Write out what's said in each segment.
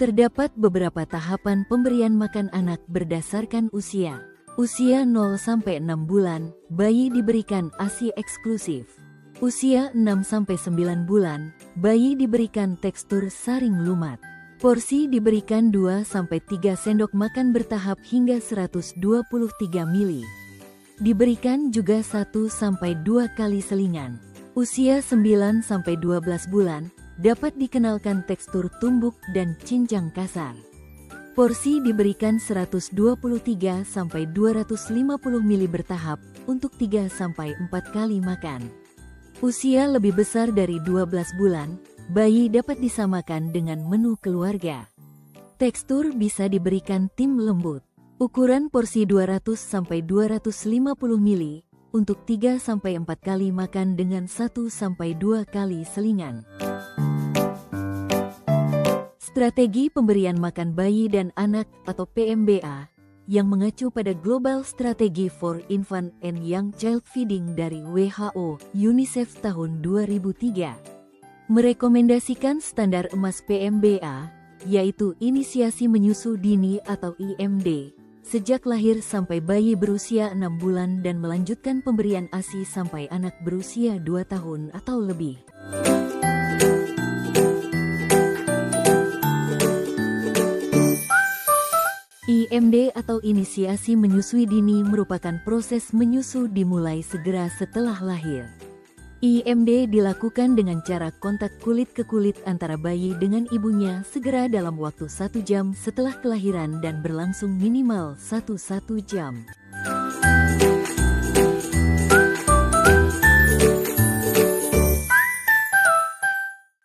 Terdapat beberapa tahapan pemberian makan anak berdasarkan usia. Usia 0-6 bulan, bayi diberikan ASI eksklusif. Usia 6-9 bulan, bayi diberikan tekstur saring lumat. Porsi diberikan 2-3 sendok makan bertahap hingga 123 ml. Diberikan juga 1-2 kali selingan. Usia 9-12 bulan, dapat dikenalkan tekstur tumbuk dan cincang kasar. Porsi diberikan 123-250 ml bertahap untuk 3-4 kali makan. Usia lebih besar dari 12 bulan, bayi dapat disamakan dengan menu keluarga. Tekstur bisa diberikan tim lembut. Ukuran porsi 200-250 ml untuk 3-4 kali makan dengan 1-2 kali selingan. Strategi pemberian makan bayi dan anak atau PMBA yang mengacu pada Global Strategy for Infant and Young Child Feeding dari WHO, UNICEF tahun 2003. Merekomendasikan standar emas PMBA, yaitu inisiasi menyusu dini atau IMD, sejak lahir sampai bayi berusia 6 bulan dan melanjutkan pemberian ASI sampai anak berusia 2 tahun atau lebih. IMD atau inisiasi menyusui dini merupakan proses menyusu dimulai segera setelah lahir. IMD dilakukan dengan cara kontak kulit ke kulit antara bayi dengan ibunya segera dalam waktu 1 jam setelah kelahiran dan berlangsung minimal 1 jam.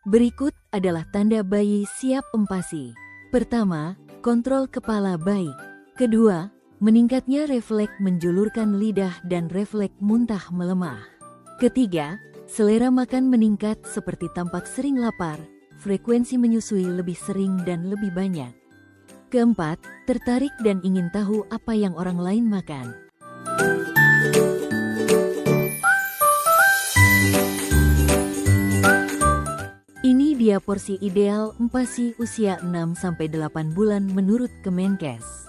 Berikut adalah tanda bayi siap empasi. Pertama, kontrol kepala baik. Kedua, meningkatnya refleks menjulurkan lidah dan refleks muntah melemah. Ketiga, selera makan meningkat seperti tampak sering lapar, frekuensi menyusui lebih sering dan lebih banyak. Keempat, tertarik dan ingin tahu apa yang orang lain makan. Ini dia porsi ideal empasi usia 6-8 bulan menurut Kemenkes.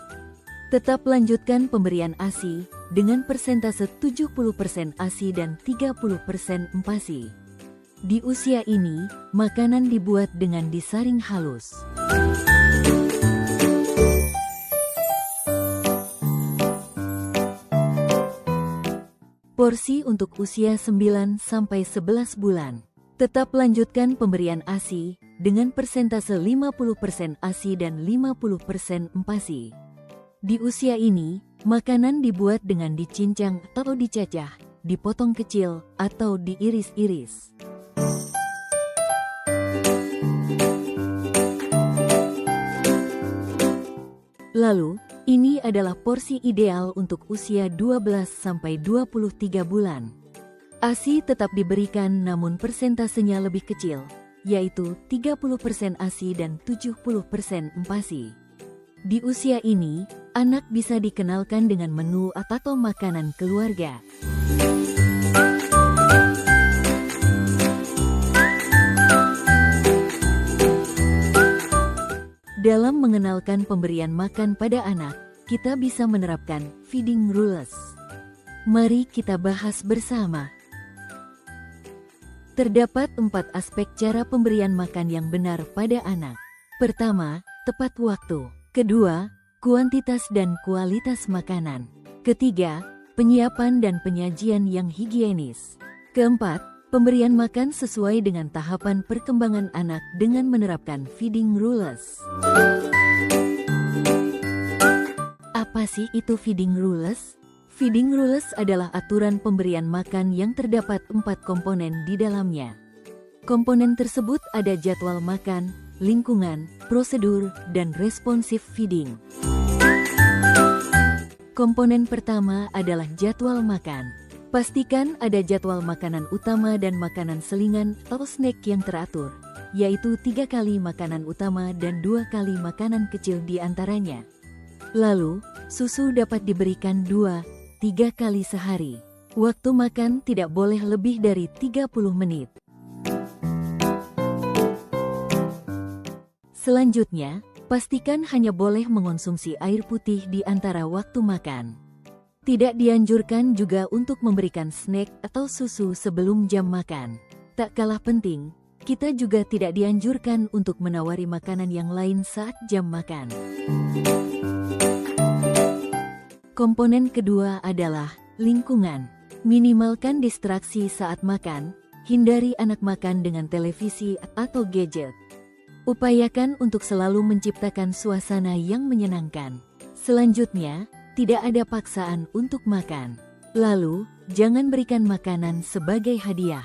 Tetap lanjutkan pemberian ASI dengan persentase 70% ASI dan 30% empasi. Di usia ini, makanan dibuat dengan disaring halus. Porsi untuk usia 9-11 bulan. Tetap lanjutkan pemberian ASI dengan persentase 50% ASI dan 50% empasi. Di usia ini, makanan dibuat dengan dicincang atau dicacah, dipotong kecil, atau diiris-iris. Lalu, ini adalah porsi ideal untuk usia 12-23 bulan. ASI tetap diberikan namun persentasenya lebih kecil, yaitu 30% ASI dan 70% empasi. Di usia ini, anak bisa dikenalkan dengan menu atau makanan keluarga. Dalam mengenalkan pemberian makan pada anak, kita bisa menerapkan feeding rules. Mari kita bahas bersama. Terdapat 4 aspek cara pemberian makan yang benar pada anak. Pertama, tepat waktu. Kedua, kuantitas dan kualitas makanan. Ketiga, penyiapan dan penyajian yang higienis. Keempat, pemberian makan sesuai dengan tahapan perkembangan anak dengan menerapkan feeding rules. Apa sih itu feeding rules? Feeding rules adalah aturan pemberian makan yang terdapat 4 komponen di dalamnya. Komponen tersebut ada jadwal makan, lingkungan, prosedur, dan responsif feeding. Komponen pertama adalah jadwal makan. Pastikan ada jadwal makanan utama dan makanan selingan atau snack yang teratur, yaitu 3 kali makanan utama dan 2 kali makanan kecil di antaranya. Lalu, susu dapat diberikan 2-3 kali sehari. Waktu makan tidak boleh lebih dari 30 menit. Selanjutnya, Pastikan hanya boleh mengonsumsi air putih di antara waktu makan. Tidak dianjurkan juga untuk memberikan snack atau susu sebelum jam makan. Tak kalah penting, kita juga tidak dianjurkan untuk menawari makanan yang lain saat jam makan. Komponen kedua adalah lingkungan. Minimalkan distraksi saat makan, hindari anak makan dengan televisi atau gadget. Upayakan untuk selalu menciptakan suasana yang menyenangkan. Selanjutnya, tidak ada paksaan untuk makan. Lalu, jangan berikan makanan sebagai hadiah.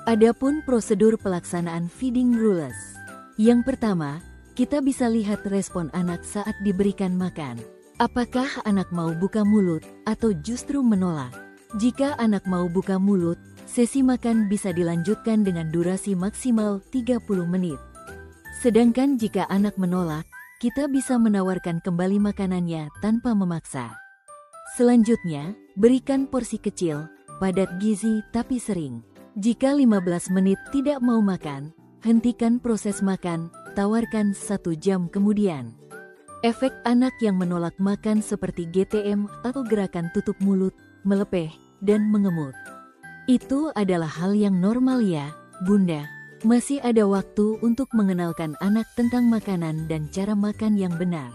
Adapun prosedur pelaksanaan feeding rules. Yang pertama, kita bisa lihat respon anak saat diberikan makan. Apakah anak mau buka mulut atau justru menolak? Jika anak mau buka mulut, sesi makan bisa dilanjutkan dengan durasi maksimal 30 menit. Sedangkan jika anak menolak, kita bisa menawarkan kembali makanannya tanpa memaksa. Selanjutnya, berikan porsi kecil, padat gizi tapi sering. Jika 15 menit tidak mau makan, hentikan proses makan, tawarkan 1 jam kemudian. Efek anak yang menolak makan seperti GTM atau gerakan tutup mulut, melepeh, dan mengemut. Itu adalah hal yang normal ya, Bunda. Masih ada waktu untuk mengenalkan anak tentang makanan dan cara makan yang benar.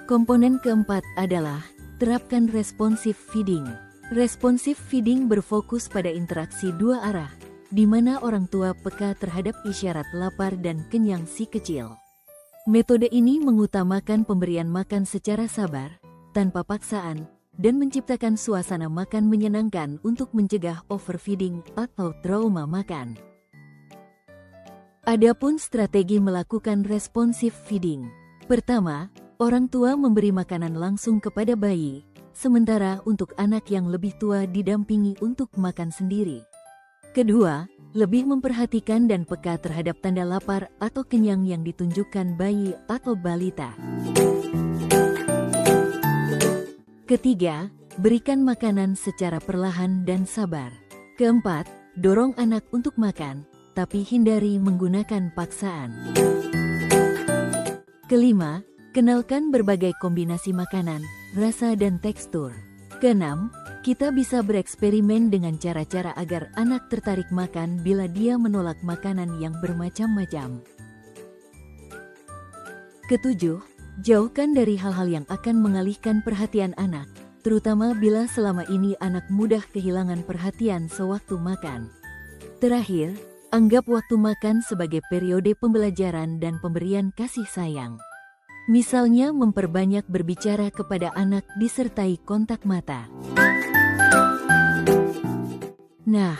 Komponen keempat adalah terapkan responsive feeding. Responsive feeding berfokus pada interaksi dua arah, di mana orang tua peka terhadap isyarat lapar dan kenyang si kecil. Metode ini mengutamakan pemberian makan secara sabar, tanpa paksaan, dan menciptakan suasana makan menyenangkan untuk mencegah overfeeding atau trauma makan. Adapun strategi melakukan responsive feeding. Pertama, orang tua memberi makanan langsung kepada bayi, sementara untuk anak yang lebih tua didampingi untuk makan sendiri. Kedua, lebih memperhatikan dan peka terhadap tanda lapar atau kenyang yang ditunjukkan bayi atau balita. Ketiga, berikan makanan secara perlahan dan sabar. Keempat, dorong anak untuk makan, tapi hindari menggunakan paksaan. Kelima, kenalkan berbagai kombinasi makanan, rasa dan tekstur. Keenam, kita bisa bereksperimen dengan cara-cara agar anak tertarik makan bila dia menolak makanan yang bermacam-macam. Ketujuh, jauhkan dari hal-hal yang akan mengalihkan perhatian anak, terutama bila selama ini anak mudah kehilangan perhatian sewaktu makan. Terakhir, anggap waktu makan sebagai periode pembelajaran dan pemberian kasih sayang. Misalnya memperbanyak berbicara kepada anak disertai kontak mata. Nah,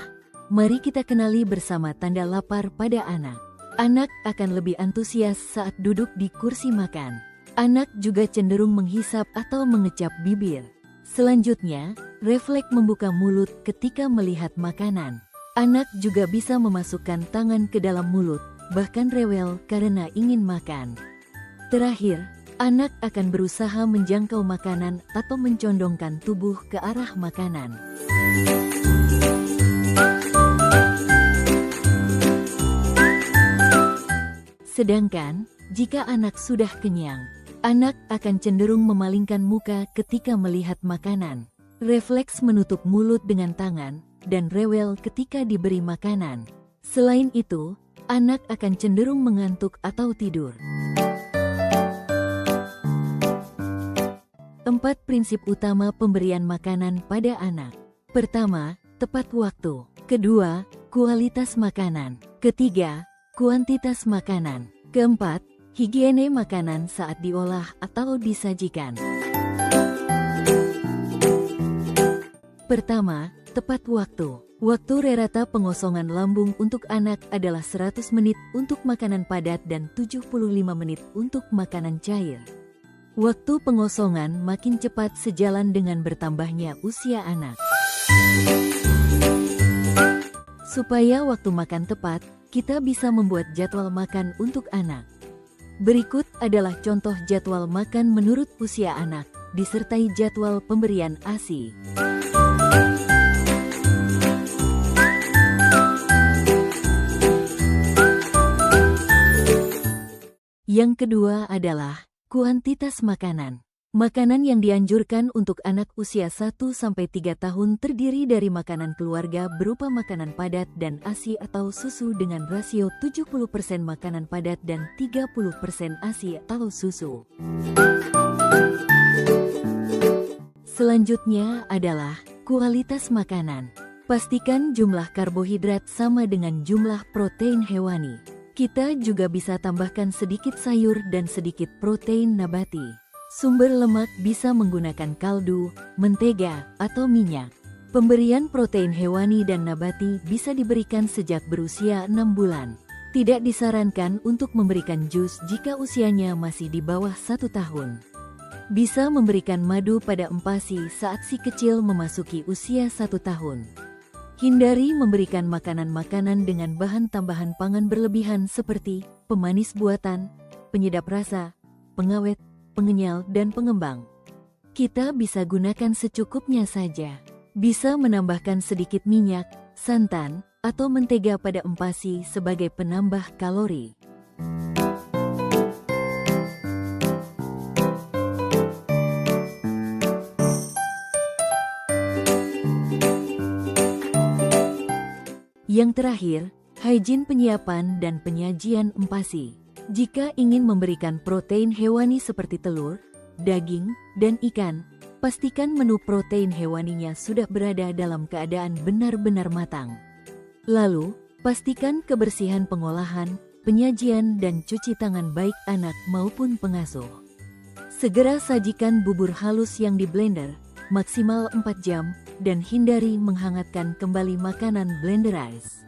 mari kita kenali bersama tanda lapar pada anak. Anak akan lebih antusias saat duduk di kursi makan. Anak juga cenderung menghisap atau mengecap bibir. Selanjutnya, refleks membuka mulut ketika melihat makanan. Anak juga bisa memasukkan tangan ke dalam mulut, bahkan rewel karena ingin makan. Terakhir, anak akan berusaha menjangkau makanan atau mencondongkan tubuh ke arah makanan. Sedangkan, jika anak sudah kenyang, anak akan cenderung memalingkan muka ketika melihat makanan, refleks menutup mulut dengan tangan, dan rewel ketika diberi makanan. Selain itu, anak akan cenderung mengantuk atau tidur. 4 prinsip utama pemberian makanan pada anak. Pertama, tepat waktu. Kedua, kualitas makanan. Ketiga, kuantitas makanan. Keempat, higiene makanan saat diolah atau disajikan. Pertama, tepat waktu. Waktu rata pengosongan lambung untuk anak adalah 100 menit untuk makanan padat dan 75 menit untuk makanan cair. Waktu pengosongan makin cepat sejalan dengan bertambahnya usia anak. Supaya waktu makan tepat, kita bisa membuat jadwal makan untuk anak. Berikut adalah contoh jadwal makan menurut usia anak, disertai jadwal pemberian ASI. Yang kedua adalah kuantitas makanan. Makanan yang dianjurkan untuk anak usia 1-3 tahun terdiri dari makanan keluarga berupa makanan padat dan ASI atau susu dengan rasio 70% makanan padat dan 30% ASI atau susu. Selanjutnya adalah kualitas makanan. Pastikan jumlah karbohidrat sama dengan jumlah protein hewani. Kita juga bisa tambahkan sedikit sayur dan sedikit protein nabati. Sumber lemak bisa menggunakan kaldu, mentega, atau minyak. Pemberian protein hewani dan nabati bisa diberikan sejak berusia 6 bulan. Tidak disarankan untuk memberikan jus jika usianya masih di bawah 1 tahun. Bisa memberikan madu pada empasi saat si kecil memasuki usia 1 tahun. Hindari memberikan makanan-makanan dengan bahan tambahan pangan berlebihan seperti pemanis buatan, penyedap rasa, pengawet, pengenyal, dan pengembang. Kita bisa gunakan secukupnya saja. Bisa menambahkan sedikit minyak, santan, atau mentega pada empasi sebagai penambah kalori. Yang terakhir, hygiene penyiapan dan penyajian empasi. Jika ingin memberikan protein hewani seperti telur, daging, dan ikan, pastikan menu protein hewaninya sudah berada dalam keadaan benar-benar matang. Lalu, pastikan kebersihan pengolahan, penyajian, dan cuci tangan baik anak maupun pengasuh. Segera sajikan bubur halus yang di blender, maksimal 4 jam, dan hindari menghangatkan kembali makanan blenderized.